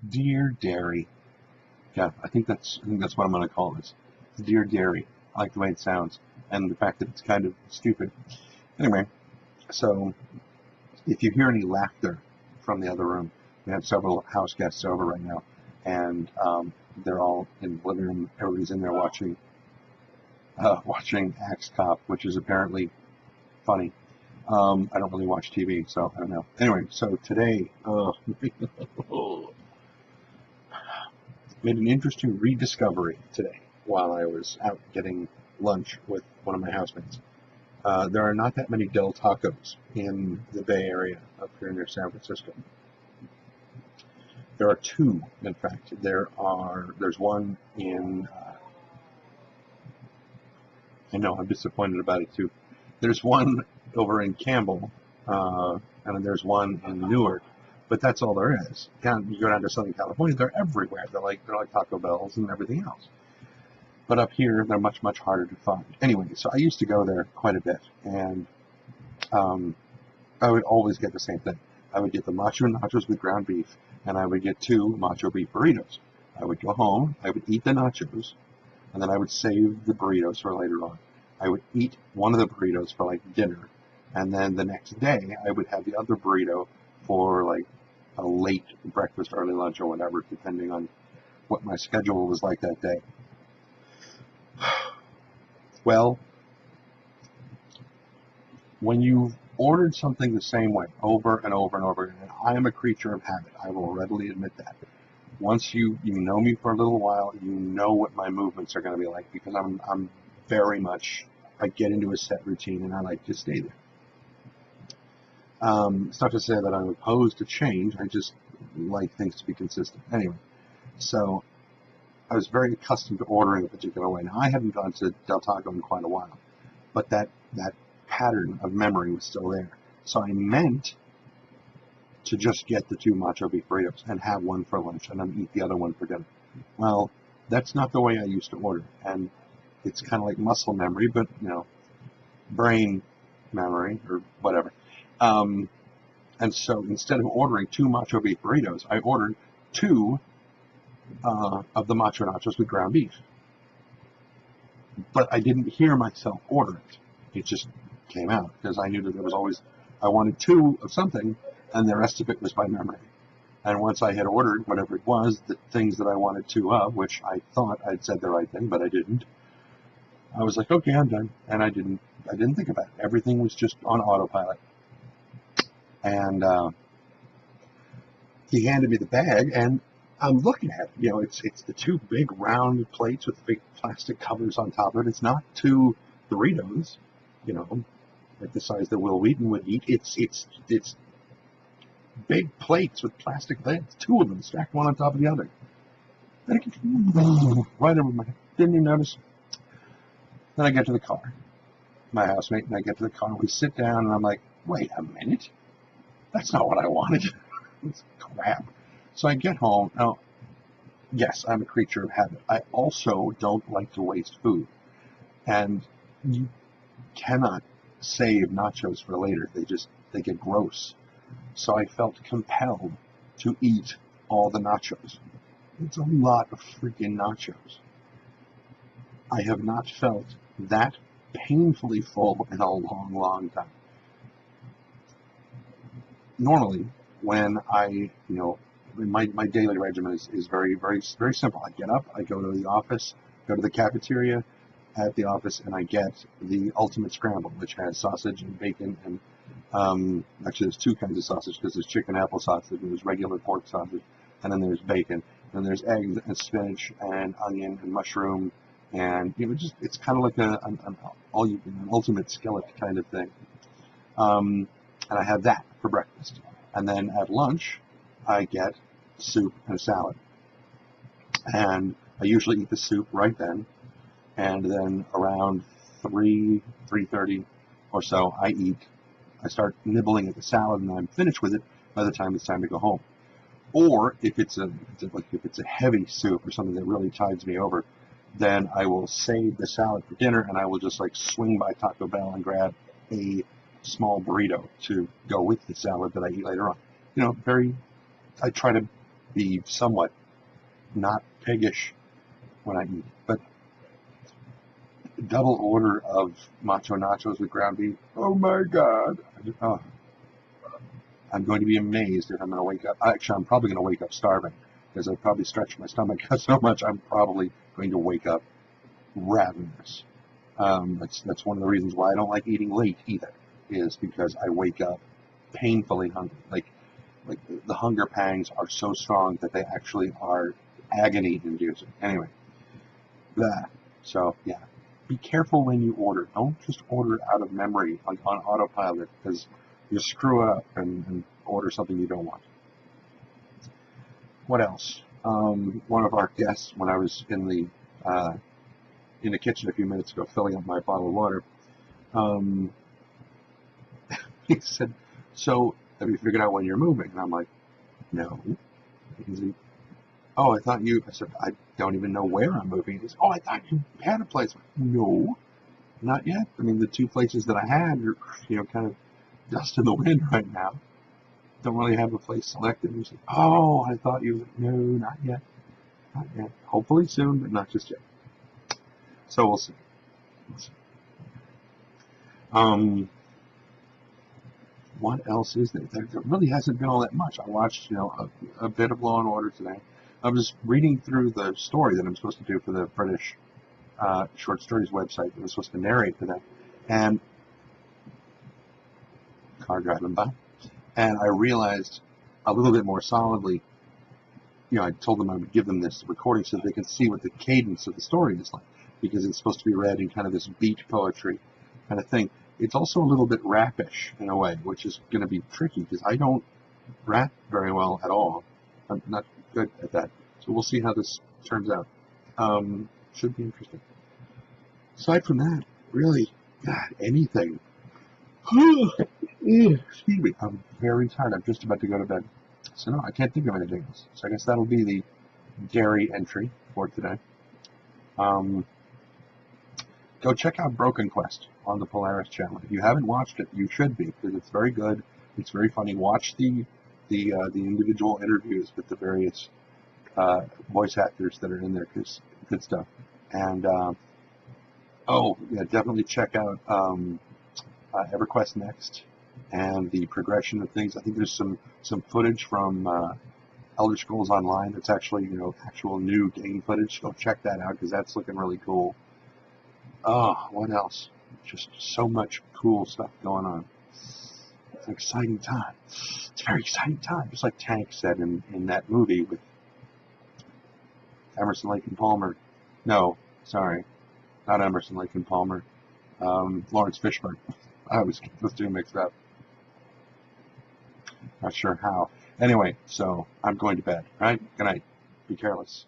Dear Dairy. Yeah, I think that's what I'm gonna call this. Dear Dairy. I like the way it sounds, and the fact that it's kind of stupid. Anyway, so if you hear any laughter from the other room, we have several house guests over right now, and they're all in the living room. Everybody's in there watching Axe Cop, which is apparently funny. I don't really watch TV, so I don't know. Anyway, so today, made an interesting rediscovery today while I was out getting lunch with one of my housemates. There are not that many Del Tacos in the Bay Area up here near San Francisco. There are two, in fact. There's one in, I know, I'm disappointed about it too. There's one over in Campbell, and then there's one in Newark, but that's all there is. You go down to Southern California, they're everywhere. They're like Taco Bells and everything else. But up here, they're much, much harder to find. Anyway, so I used to go there quite a bit, and I would always get the same thing. I would get the macho nachos with ground beef, and I would get 2 macho beef burritos. I would go home, I would eat the nachos, and then I would save the burritos for later on. I would eat one of the burritos for like dinner, and then the next day I would have the other burrito for like a late breakfast, early lunch, or whatever, depending on what my schedule was like that day. Well, when you've ordered something the same way over and over and over again, and I am a creature of habit, I will readily admit that. Once you know me for a little while, you know what my movements are going to be like, because I'm very much, I get into a set routine and I like to stay there. It's not to say that I'm opposed to change, I just like things to be consistent. Anyway, so I was very accustomed to ordering a particular way. Now, I hadn't gone to Del Taco in quite a while, but that pattern of memory was still there. So I meant to just get the 2 macho beef burritos and have one for lunch and then eat the other one for dinner. Well, that's not the way I used to order, and it's kind of like muscle memory, but brain memory or whatever. And so instead of ordering 2 macho beef burritos, I ordered 2 of the macho nachos with ground beef. But I didn't hear myself order it. It just came out because I knew that there was always, I wanted 2 of something, and the rest of it was by memory. And once I had ordered whatever it was, the things that I wanted 2 of, which I thought I'd said the right thing, but I didn't, I was like, okay, I'm done. And I didn't think about it. Everything was just on autopilot. And he handed me the bag, and I'm looking at it. It's the 2 big round plates with big plastic covers on top of it. It's not 2 Doritos, like the size that Will Wheaton would eat. It's big plates with plastic lids, 2 of them stacked one on top of the other. And it came right over my head. Didn't even notice. Then I get to the car, my housemate and I get to the car. We sit down, and I'm like, wait a minute. That's not what I wanted. It's crap. So I get home. Now, yes, I'm a creature of habit. I also don't like to waste food. And you cannot save nachos for later. They get gross. So I felt compelled to eat all the nachos. It's a lot of freaking nachos. I have not felt that painfully full in a long, long time. Normally, when my daily regimen is very, very, very simple. I get up, I go to the office, go to the cafeteria at the office, and I get the ultimate scramble, which has sausage and bacon, and actually there's 2 kinds of sausage, because there's chicken apple sausage, and there's regular pork sausage, and then there's bacon, and there's eggs and spinach and onion and mushroom, and it's kind of like an ultimate skillet kind of thing. And I have that for breakfast. And then at lunch, I get soup and a salad. And I usually eat the soup right then. And then around 3:30 or so, I start nibbling at the salad, and I'm finished with it by the time it's time to go home. Or if it's a heavy soup or something that really tides me over, then I will save the salad for dinner, and I will just swing by Taco Bell and grab a small burrito to go with the salad that I eat later on. I try to be somewhat not piggish when I eat. But double order of macho nachos with ground beef. Oh my God. I'm going to be amazed if I'm going to wake up. Actually, I'm probably going to wake up starving because I've probably stretched my stomach so much. I'm probably going to wake up ravenous. That's one of the reasons why I don't like eating late either, is because I wake up painfully hungry. Like the hunger pangs are so strong that they actually are agony inducing. Anyway, that. So yeah, be careful when you order. Don't just order out of memory on autopilot, because you screw up and order something you don't want. What else? One of our guests, when I was in the kitchen a few minutes ago filling up my bottle of water, he said, "So have you figured out when you're moving?" And I'm like, "No." He's like, "Oh, I thought you." I said, "I don't even know where I'm moving." He said, "Oh, I thought you had a place." No, not yet. I mean, the two places that I had are, kind of dust in the wind right now. Don't really have a place selected. He said, "Oh, I thought you." No, not yet. Not yet. Hopefully soon, but not just yet. So we'll see. What else is there? There really hasn't been all that much. I watched, a bit of Law and Order today. I was reading through the story that I'm supposed to do for the British short stories website that I'm supposed to narrate today, and car driving by, and I realized a little bit more solidly. I told them I would give them this recording so they can see what the cadence of the story is like, because it's supposed to be read in kind of this beat poetry kind of thing. It's also a little bit rapish in a way, which is going to be tricky because I don't rap very well at all. I'm not good at that. So we'll see how this turns out. Should be interesting. Aside from that, really, God, anything. Excuse me. I'm very tired. I'm just about to go to bed. So no, I can't think of anything else. So I guess that'll be the dairy entry for today. Go check out Broken Quest on the Polaris channel. If you haven't watched it, you should be, because it's very good. It's very funny. Watch the individual interviews with the various voice actors that are in there, because good stuff. And definitely check out EverQuest Next and the progression of things. I think there's some footage from Elder Scrolls Online that's actually actual new game footage. Go check that out because that's looking really cool. Oh, what else? Just so much cool stuff going on. It's an exciting time. It's a very exciting time. Just like Tank said in that movie with Emerson, Lake and Palmer. No, sorry. Not Emerson, Lake and Palmer. Lawrence Fishburne. I always get those two mixed up. Not sure how. Anyway, so I'm going to bed, right? Good night. Be careless.